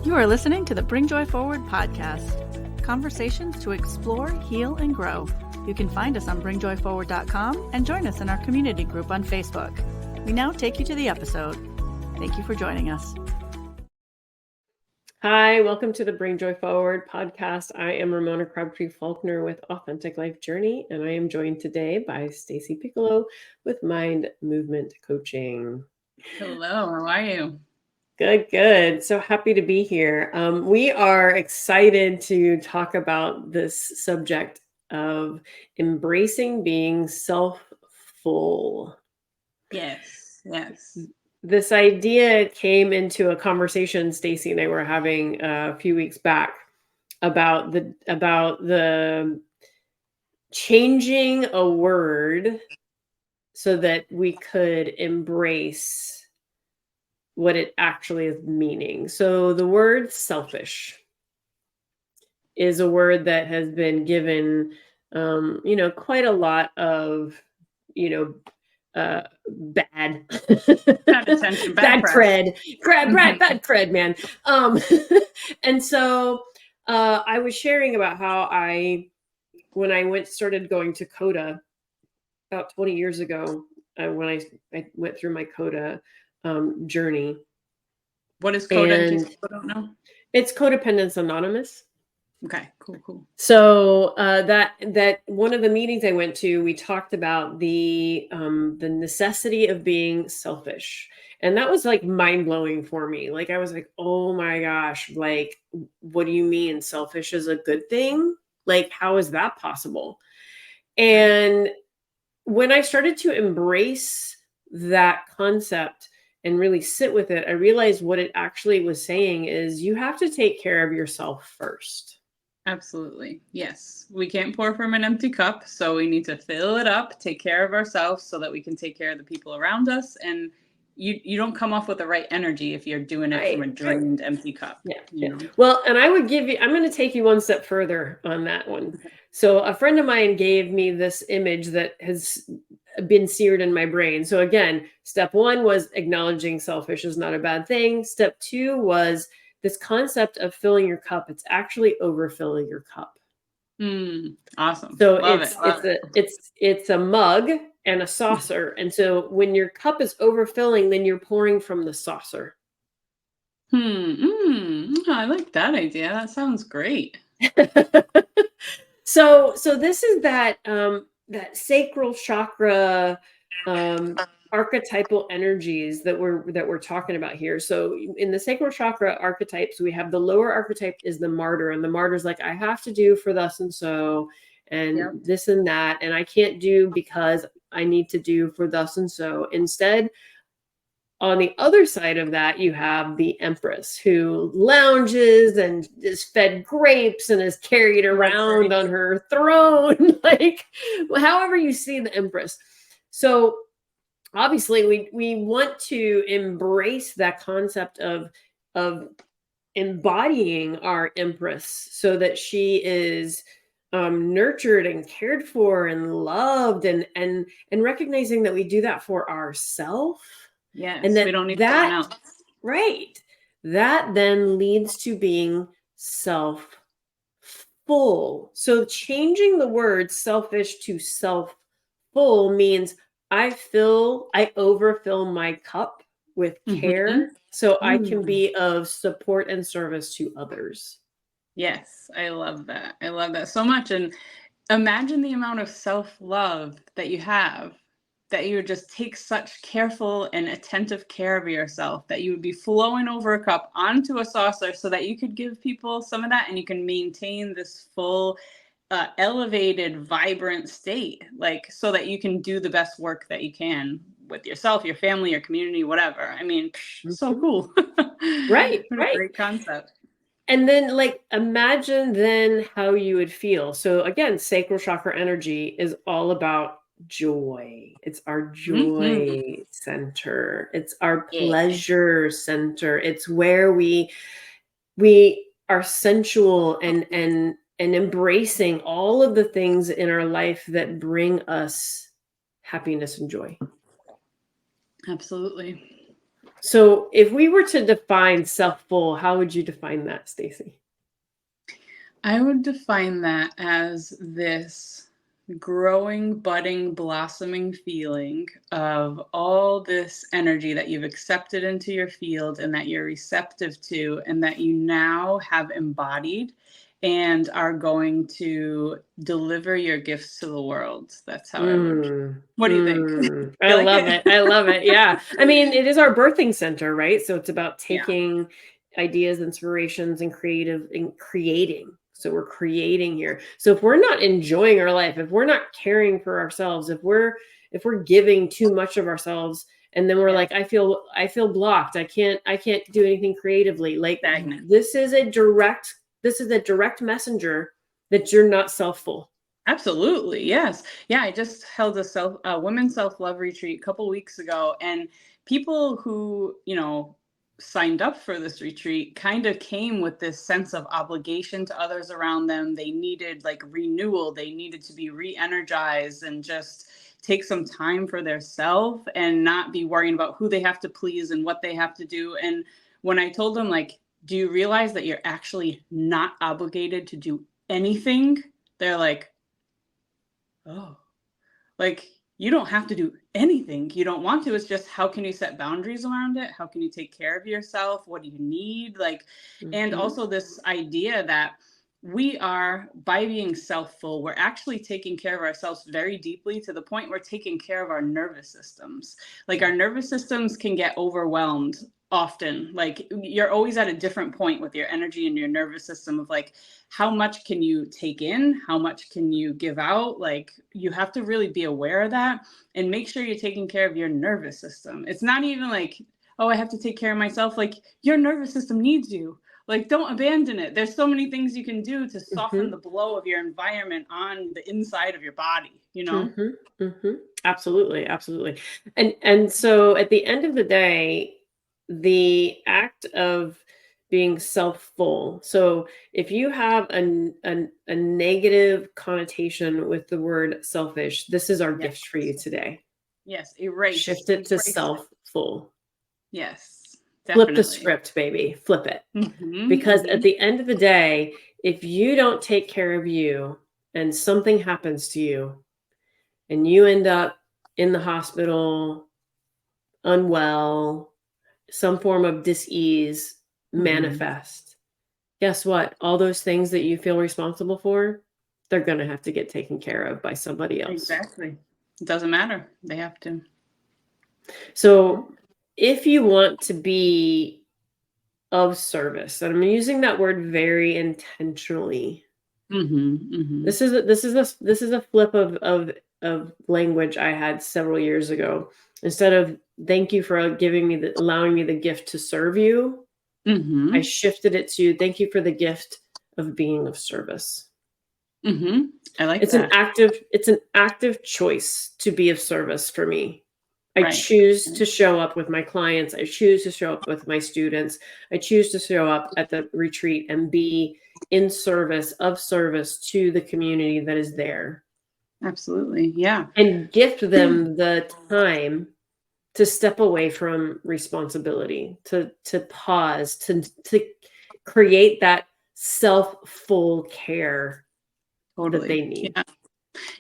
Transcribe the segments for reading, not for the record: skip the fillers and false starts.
You are listening to the Bring Joy Forward podcast. Conversations to explore, heal, and grow. You can find us on bringjoyforward.com and join us in our community group on Facebook. We now take you to the episode. Thank you for joining us. Hi, welcome to the Bring Joy Forward podcast. I am Ramona Crabtree-Falkner with Authentic Life Journey, and I am joined today by Stacy Piccolo with Mind Movement Coaching. Hello, how are you? Good. So happy to be here. We are excited to talk about this subject of embracing being self-full. Yes. This idea came into a conversation Stacy and I were having a few weeks back about the changing a word so that we could embrace what it actually is meaning. So the word selfish is a word that has been given, quite a lot of, bad attention, bad cred, man. And so I was sharing about how when I started going to CODA about 20 years ago, when I went through my CODA journey. What is CODA in case people don't know? It's Codependence Anonymous. Okay, cool. So that one of the meetings I went to, we talked about the necessity of being selfish. And that was like mind-blowing for me. Like I was like, oh my gosh, like what do you mean selfish is a good thing? Like how is that possible? And when I started to embrace that concept and really sit with it, I realized what it actually was saying is you have to take care of yourself first. Absolutely. Yes. We can't pour from an empty cup. So we need to fill it up, take care of ourselves so that we can take care of the people around us. And you don't come off with the right energy if you're doing it from a drained, empty cup. Yeah. Well, and I'm going to take you one step further on that one. Okay. So a friend of mine gave me this image that has been seared in my brain. So again, step one was acknowledging selfish is not a bad thing. Step two was this concept of filling your cup. It's actually overfilling your cup. Awesome. So it's a mug and a saucer. And so when your cup is overfilling, then you're pouring from the saucer. I like that idea. That sounds great. So this is that sacral chakra archetypal energies that we're talking about here. So in the sacral chakra archetypes, we have the lower archetype is the martyr, and the martyr's like, I have to do for thus and so, and this and that, and I can't do because I need to do for thus and so. Instead, on the other side of that, you have the empress who lounges and is fed grapes and is carried around on her throne, like however you see the empress. So obviously we want to embrace that concept of embodying our empress so that she is nurtured and cared for and loved and recognizing that we do that for ourselves. Yes, and that we don't need someone else. Right. That then leads to being self-full. So changing the word selfish to self-full means I overfill my cup with care so I can be of support and service to others. Yes, I love that. I love that so much. And imagine the amount of self-love that you have, that you would just take such careful and attentive care of yourself, that you would be flowing over a cup onto a saucer so that you could give people some of that and you can maintain this full, elevated, vibrant state, like so that you can do the best work that you can with yourself, your family, your community, whatever. I mean, so cool. Right. What a great concept. And then like, imagine then how you would feel. So again, sacral chakra energy is all about joy. It's our joy center. It's our pleasure center. It's where we are sensual and embracing all of the things in our life that bring us happiness and joy. Absolutely. So if we were to define self-full, how would you define that, Stacy? I would define that as this growing, budding, blossoming feeling of all this energy that you've accepted into your field and that you're receptive to, and that you now have embodied and are going to deliver your gifts to the world. That's how I would. What do you think? I You like love it. I love it. Yeah. I mean, it is our birthing center, right? So it's about Yeah. taking ideas, inspirations, and creating. So we're creating here. So if we're not enjoying our life, if we're not caring for ourselves, if we're giving too much of ourselves, and then we're like, I feel blocked. I can't do anything creatively. Like Stagnant. this is a direct messenger that you're not self-full. Absolutely. Yes. Yeah. I just held a women's self-love retreat a couple weeks ago, and people who, signed up for this retreat kind of came with this sense of obligation to others around them. They needed like renewal. They needed to be re-energized and just take some time for their self and not be worrying about who they have to please and what they have to do. And when I told them, like, do you realize that you're actually not obligated to do anything? They're like, oh, like, you don't have to do anything you don't want to. It's just, how can you set boundaries around it? How can you take care of yourself? What do you need? Like, and also this idea that we are, by being self-full, we're actually taking care of ourselves very deeply, to the point we're taking care of our nervous systems. Like, our nervous systems can get overwhelmed often. Like, you're always at a different point with your energy and your nervous system of like, how much can you take in? How much can you give out? Like, you have to really be aware of that and make sure you're taking care of your nervous system. It's not even like, oh, I have to take care of myself. Like, your nervous system needs you. Like, don't abandon it. There's so many things you can do to soften the blow of your environment on the inside of your body, Absolutely. Absolutely. And so at the end of the day, the act of being self-full. So if you have a negative connotation with the word selfish, this is our gift for you today. Yes. Erase. Shift it to self-full. Yes. Flip the script, baby. Flip it. Because at the end of the day, if you don't take care of you and something happens to you and you end up in the hospital, unwell, some form of dis-ease manifest, guess what? All those things that you feel responsible for, they're going to have to get taken care of by somebody else. Exactly. It doesn't matter. They have to. So if you want to be of service, and I'm using that word very intentionally. This is a flip of language I had several years ago. Instead of thank you for allowing me the gift to serve you, I shifted it to thank you for the gift of being of service. I like it's that. It's an active choice to be of service for me. I choose to show up with my clients. I choose to show up with my students. I choose to show up at the retreat and be in service to the community that is there. Absolutely. Yeah. And gift them the time to step away from responsibility, to pause, to create that self-full care that they need.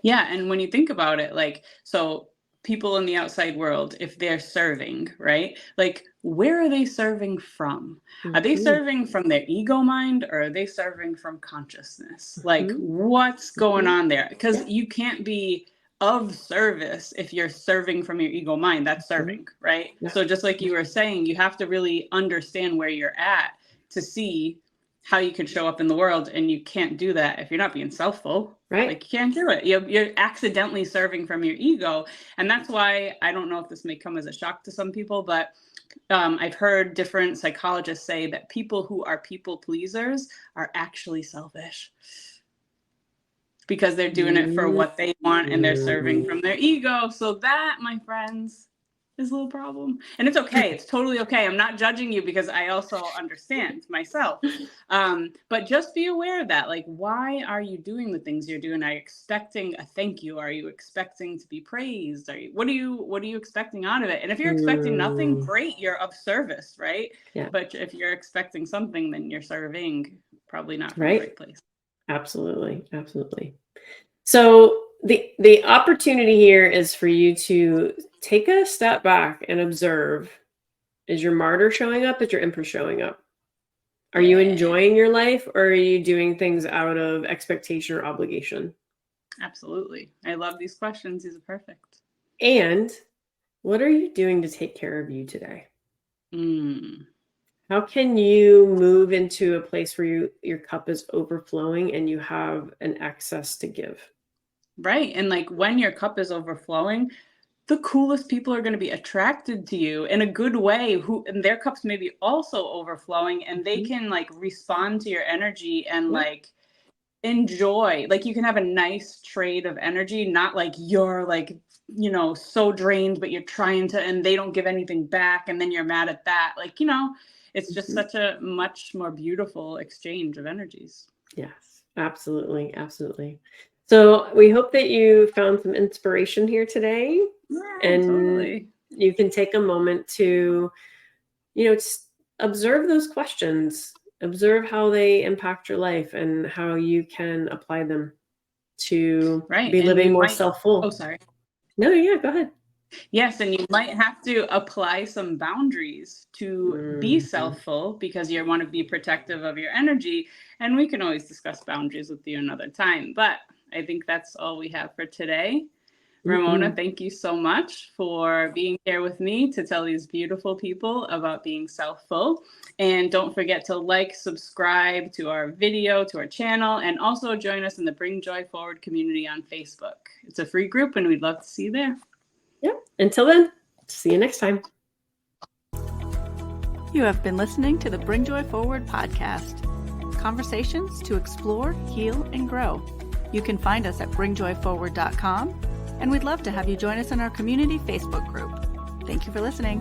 Yeah. And when you think about it, like, so people in the outside world, if they're serving, right? Like, where are they serving from? Are they serving from their ego mind, or are they serving from consciousness? Like, what's going on there? Because you can't be of service if you're serving from your ego mind. That's serving, right? So just like you were saying, you have to really understand where you're at to see how you can show up in the world. And you can't do that if you're not being self-full. Right. Like, you can't do it. You're accidentally serving from your ego. And that's why, I don't know if this may come as a shock to some people, but I've heard different psychologists say that people who are people pleasers are actually selfish, because they're doing it for what they want and they're serving from their ego. So that, my friends, is a little problem. And it's okay. It's totally okay. I'm not judging you because I also understand myself. But just be aware of that. Like, why are you doing the things you're doing? Are you expecting a thank you? Are you expecting to be praised? What are you expecting out of it? And if you're expecting nothing, great, you're of service, right? Yeah. But if you're expecting something, then you're serving probably not from the right place. Absolutely. Absolutely. So the opportunity here is for you to take a step back and observe, is your martyr showing up? Is your empress showing up? Are you enjoying your life, or are you doing things out of expectation or obligation? Absolutely. I love these questions. These are perfect. And what are you doing to take care of you today? How can you move into a place where your cup is overflowing and you have an excess to give? Right. And like when your cup is overflowing, the coolest people are going to be attracted to you in a good way, and their cups may be also overflowing, and they can like respond to your energy and like enjoy. Like you can have a nice trade of energy, not like you're like, you know, so drained, but you're trying to, and they don't give anything back. And then you're mad at that. Like, you know, it's just such a much more beautiful exchange of energies. Yes, absolutely. Absolutely. So we hope that you found some inspiration here today, and totally. You can take a moment to, you know, just observe those questions, observe how they impact your life and how you can apply them to be living more self-full. Oh, sorry. No, yeah, go ahead. Yes, and you might have to apply some boundaries to be self-full because you want to be protective of your energy. And we can always discuss boundaries with you another time. But I think that's all we have for today. Ramona, thank you so much for being here with me to tell these beautiful people about being self-full. And don't forget to like, subscribe to our video, to our channel, and also join us in the Bring Joy Forward community on Facebook. It's a free group and we'd love to see you there. Yep. Until then, see you next time. You have been listening to the Bring Joy Forward podcast. Conversations to explore, heal, and grow. You can find us at bringjoyforward.com, and we'd love to have you join us in our community Facebook group. Thank you for listening.